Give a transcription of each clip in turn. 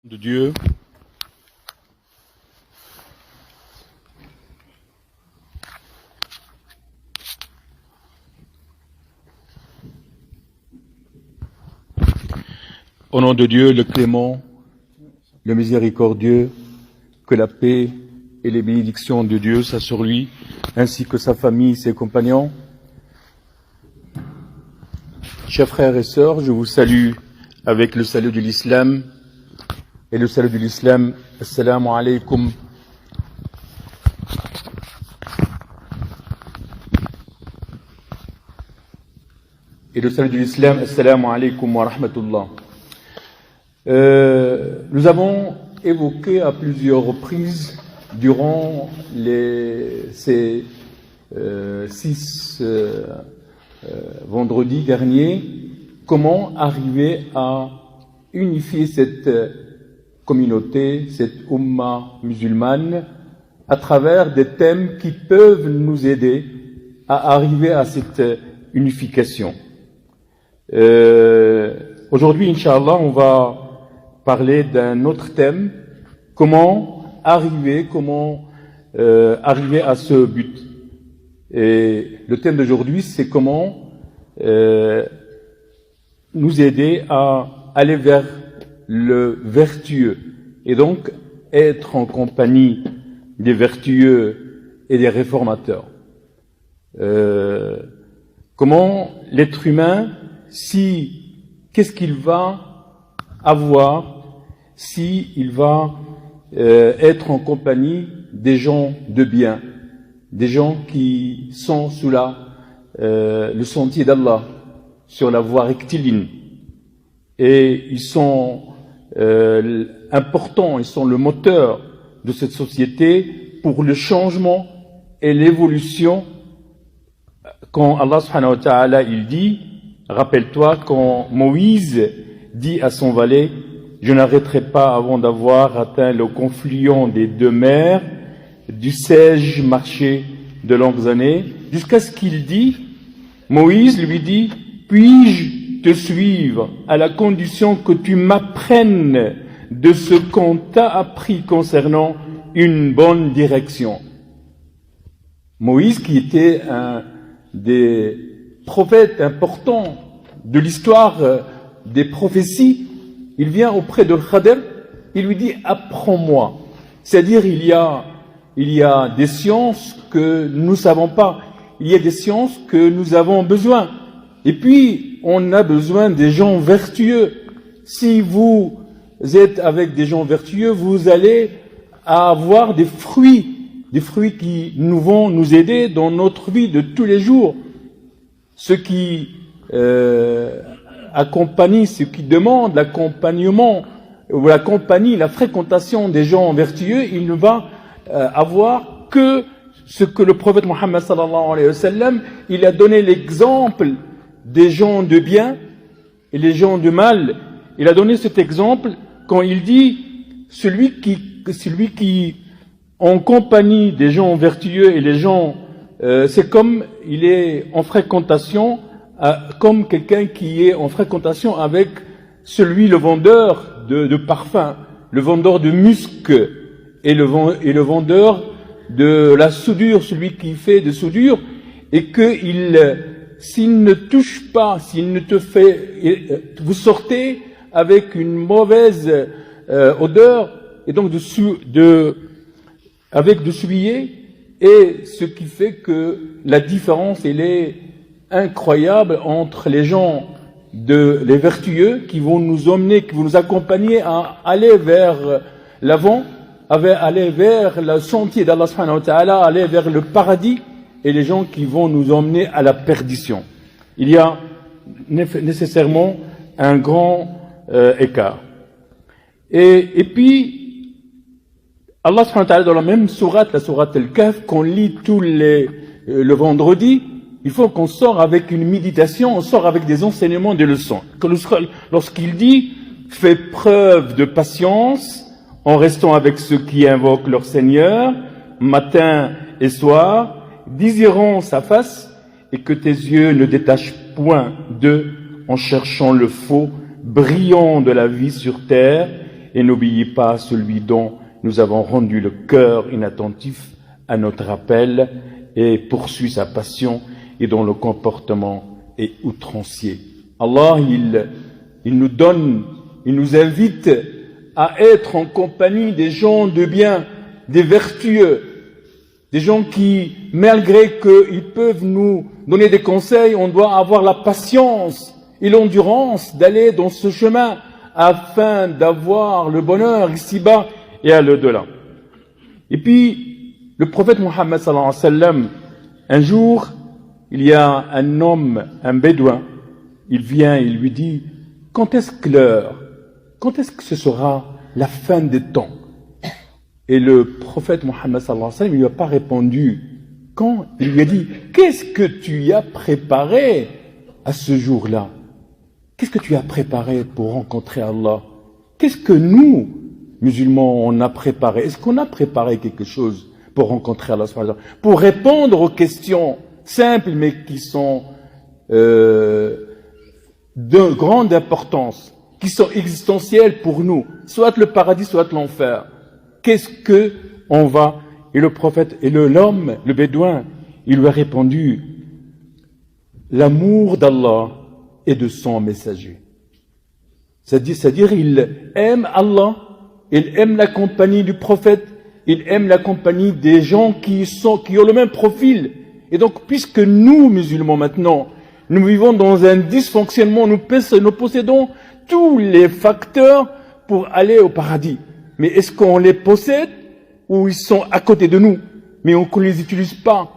De Dieu. Au nom de Dieu, le clément, le miséricordieux, que la paix et les bénédictions de Dieu soient sur lui, ainsi que sa famille, ses compagnons. Chers frères et sœurs, je vous salue avec le salut de l'islam. Et le salut de l'islam, assalamu alaikum. Et le salut de l'islam, assalamu alaikum wa rahmatullah. Nous avons évoqué à plusieurs reprises durant ces 6 vendredis derniers comment arriver à unifier cette communauté, cette umma musulmane, à travers des thèmes qui peuvent nous aider à arriver à cette unification. Aujourd'hui, Inch'Allah, on va parler d'un autre thème, comment arriver à ce but. Et le thème d'aujourd'hui, c'est comment nous aider à aller vers le vertueux, et donc être en compagnie des vertueux et des réformateurs. Comment l'être humain, qu'est-ce qu'il va avoir si il va être en compagnie des gens de bien, des gens qui sont sous le sentier d'Allah, sur la voie rectiligne, et ils sont importants, ils sont le moteur de cette société pour le changement et l'évolution. Quand Allah subhanahu wa ta'ala il dit, rappelle-toi quand Moïse dit à son valet, je n'arrêterai pas avant d'avoir atteint le confluent des 2 mers, dussé-je marcher de longues années, jusqu'à ce qu'il dit, Moïse lui dit, puis-je te suivre à la condition que tu m'apprennes de ce qu'on t'a appris concernant une bonne direction. Moïse, qui était un des prophètes importants de l'histoire des prophéties, il vient auprès de Khadr, il lui dit apprends-moi. C'est-à-dire il y a des sciences que nous ne savons pas, il y a des sciences que nous avons besoin. Et puis, on a besoin des gens vertueux. Si vous êtes avec des gens vertueux, vous allez avoir des fruits qui vont nous aider dans notre vie de tous les jours. Ceux qui accompagnent, ceux qui demandent l'accompagnement, ou la compagnie, la fréquentation des gens vertueux, il ne va avoir que ce que le prophète Mohammed sallallahu alayhi wa sallam, il a donné l'exemple des gens de bien et les gens de mal. Il a donné cet exemple quand il dit celui qui en compagnie des gens vertueux et les gens, c'est comme il est en fréquentation, comme quelqu'un qui est en fréquentation avec le vendeur de parfums, le vendeur de musc et le vendeur de la soudure, celui qui fait de soudure, et s'il ne touche pas, s'il ne te fait, vous sortez avec une mauvaise odeur, et donc avec de souiller, et ce qui fait que la différence, elle est incroyable entre les gens les vertueux qui vont nous emmener, qui vont nous accompagner à aller vers l'avant, aller vers le sentier d'Allah subhanahu wa ta'ala, aller vers le paradis, et les gens qui vont nous emmener à la perdition. Il y a nécessairement un grand écart. Et puis, Allah subhanahu wa ta'ala, dans la même sourate, la sourate Al-Kahf, qu'on lit le vendredi, il faut qu'on sort avec une méditation, on sort avec des enseignements, des leçons. Lorsqu'il dit, fais preuve de patience, en restant avec ceux qui invoquent leur Seigneur, matin et soir, désirant sa face, et que tes yeux ne détachent point d'eux en cherchant le faux, brillant de la vie sur terre, et n'oubliez pas celui dont nous avons rendu le cœur inattentif à notre appel et poursuit sa passion et dont le comportement est outrancier. Allah, il nous donne, il nous invite à être en compagnie des gens de bien, des vertueux, des gens qui, malgré qu'ils peuvent nous donner des conseils, on doit avoir la patience et l'endurance d'aller dans ce chemin afin d'avoir le bonheur ici-bas et à l'au-delà. Et puis, le prophète Mohammed sallallahu alayhi wa sallam, un jour, il y a un homme, un bédouin, il vient, il lui dit, quand est-ce que ce sera la fin des temps? Et le prophète Mohammed sallallahu alayhi wa sallam, il lui a pas répondu quand, il lui a dit, qu'est-ce que tu y as préparé à ce jour-là? Qu'est-ce que tu as préparé pour rencontrer Allah? Qu'est-ce que nous, musulmans, on a préparé? Est-ce qu'on a préparé quelque chose pour rencontrer Allah, pour répondre aux questions simples mais qui sont de grande importance, qui sont existentielles pour nous, soit le paradis, soit l'enfer? Qu'est-ce que on va? Et le prophète, et l'homme, le bédouin, il lui a répondu, l'amour d'Allah et de son messager. C'est-à-dire, il aime Allah, il aime la compagnie du prophète, il aime la compagnie des gens qui ont le même profil. Et donc, puisque nous, musulmans maintenant, nous vivons dans un dysfonctionnement, nous possédons tous les facteurs pour aller au paradis. Mais est-ce qu'on les possède ou ils sont à côté de nous, mais qu'on ne les utilise pas,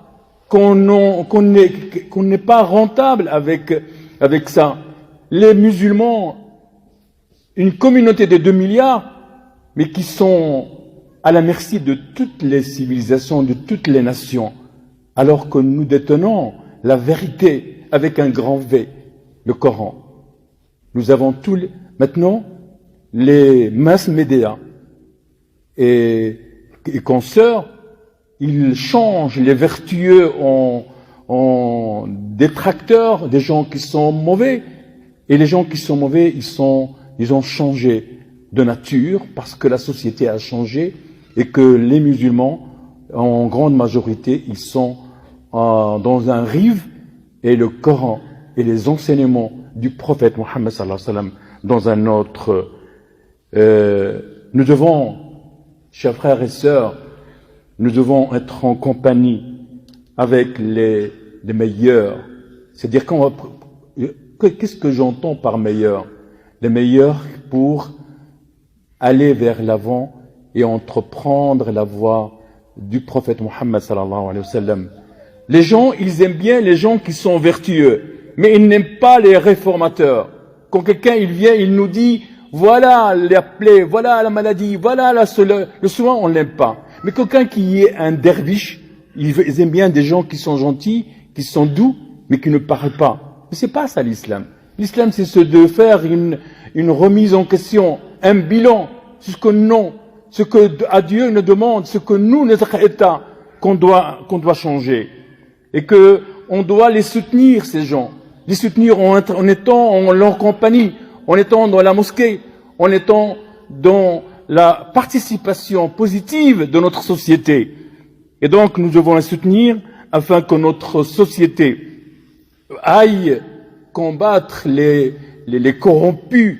qu'on n'est pas rentable avec ça? Les musulmans, une communauté de 2 milliards, mais qui sont à la merci de toutes les civilisations, de toutes les nations, alors que nous détenons la vérité avec un grand V, le Coran. Nous avons maintenant les mass médias et consoeurs, ils changent les vertueux en détracteurs des gens qui sont mauvais, et les gens qui sont mauvais, ils ont changé de nature parce que la société a changé et que les musulmans, en grande majorité, ils sont dans un rive, et le Coran et les enseignements du prophète Mohammed sallallahu alayhi wa sallam dans un autre. Nous devons, chers frères et sœurs, nous devons être en compagnie avec les meilleurs. C'est-à-dire, qu'est-ce que j'entends par meilleurs? Les meilleurs pour aller vers l'avant et entreprendre la voie du prophète Mohammed sallallahu alayhi wa sallam. Les gens, ils aiment bien les gens qui sont vertueux, mais ils n'aiment pas les réformateurs. Quand quelqu'un il vient, il nous dit, voilà la plaie, voilà la maladie, voilà le soin, on l'aime pas. Mais quelqu'un qui est un derviche, ils aiment bien des gens qui sont gentils, qui sont doux, mais qui ne parlent pas. Mais c'est pas ça l'islam. L'islam, c'est de faire une remise en question, un bilan, ce que Dieu nous demande, ce que nous, notre état, qu'on doit changer. Et que on doit les soutenir, ces gens. Les soutenir en étant en leur compagnie, en étant dans la mosquée, en étant dans la participation positive de notre société. Et donc, nous devons les soutenir afin que notre société aille combattre les corrompus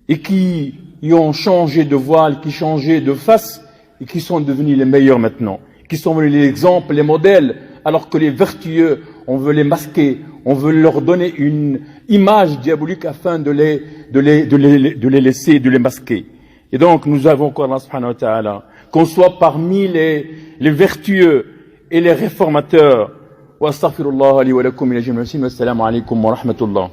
et qui ont changé de voile, qui ont changé de face et qui sont devenus les meilleurs maintenant, qui sont devenus les exemples, les modèles, alors que les vertueux, on veut les masquer, on veut leur donner une image diabolique afin de les laisser, de les masquer. Et donc, nous avons encore Allah subhanahu wa ta'ala, qu'on soit parmi les vertueux et les réformateurs. Wa astaghfirullah li wa lakum min al-jinn wa assalamu alaykum wa rahmatullah.